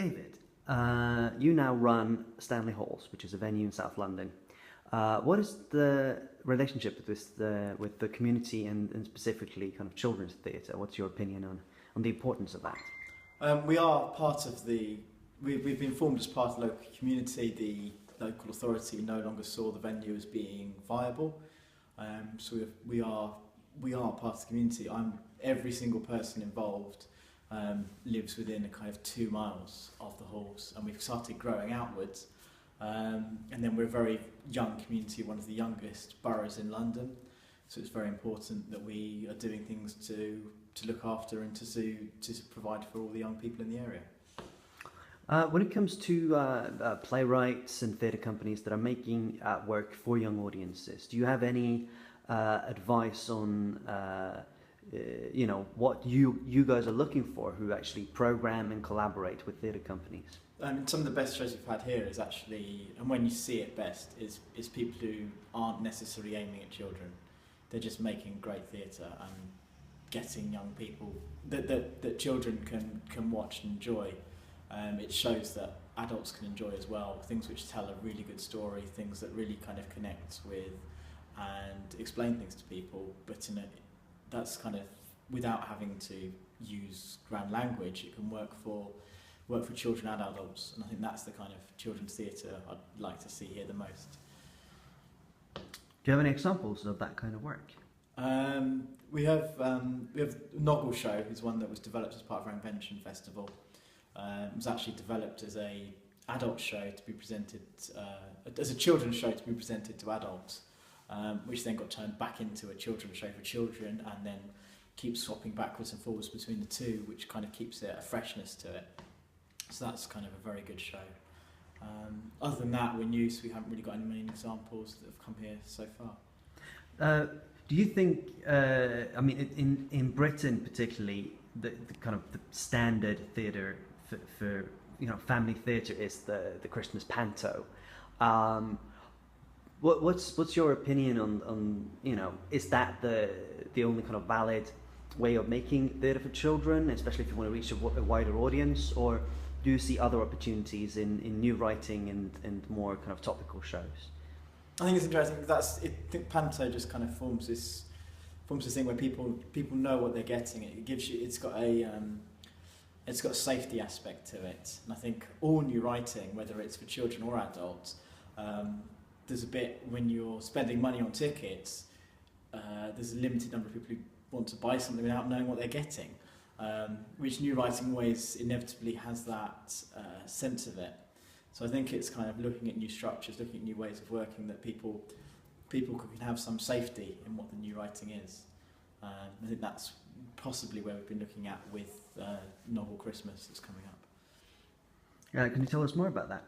David, you now run Stanley Halls, which is a venue in South London. What is the relationship with the community and specifically kind of children's theatre? What's your opinion on the importance of that? We are part of the... We've been formed as part of the local community. The local authority no longer saw the venue as being viable. So we are part of the community. Every single person involved lives within a kind of 2 miles of the halls, and we've started growing outwards. And then we're a very young community, one of the youngest boroughs in London. So it's very important that we are doing things to look after and to provide for all the young people in the area. When it comes to playwrights and theatre companies that are making work for young audiences, do you have any advice on what you guys are looking for who actually program and collaborate with theatre companies? Some of the best shows we've had here is actually, and when you see it best, is people who aren't necessarily aiming at children. They're just making great theatre and getting young people that children can watch and enjoy. It shows that adults can enjoy as well, things which tell a really good story, things that really kind of connect with and explain things to people, but that's kind of without having to use grand language. It can work for children and adults, and I think that's the kind of children's theatre I'd like to see here the most. Do you have any examples of that kind of work? We have Noggle Show is one that was developed as part of our Invention Festival. It was actually developed as a adult show to be presented, as a children's show to be presented to adults, which then got turned back into a children's show for children, and then keeps swapping backwards and forwards between the two, which kind of keeps a freshness to it. So that's kind of a very good show. Other than that, we're new, so we haven't really got any main examples that have come here so far. Do you think, I mean, in Britain particularly, the kind of the standard theatre for family theatre is the Christmas panto. What's your opinion on is that the only kind of valid way of making theatre for children, especially if you want to reach a wider audience, or do you see other opportunities in new writing and more kind of topical shows? I think it's interesting. I think panto just kind of forms this thing where people know what they're getting. It gives you. It's got a safety aspect to it, and I think all new writing, whether it's for children or adults, there's a bit when you're spending money on tickets. There's a limited number of people who want to buy something without knowing what they're getting, which new writing always inevitably has that sense of it. So I think it's kind of looking at new structures, looking at new ways of working, that people can have some safety in what the new writing is. I think that's possibly where we've been looking at with Novel Christmas that's coming up. Can you tell us more about that?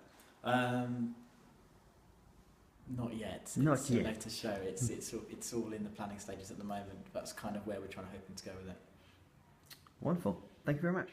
Not yet. Not it's yet. A later show. It's all in the planning stages at the moment. That's kind of where we're hoping to go with it. Wonderful. Thank you very much.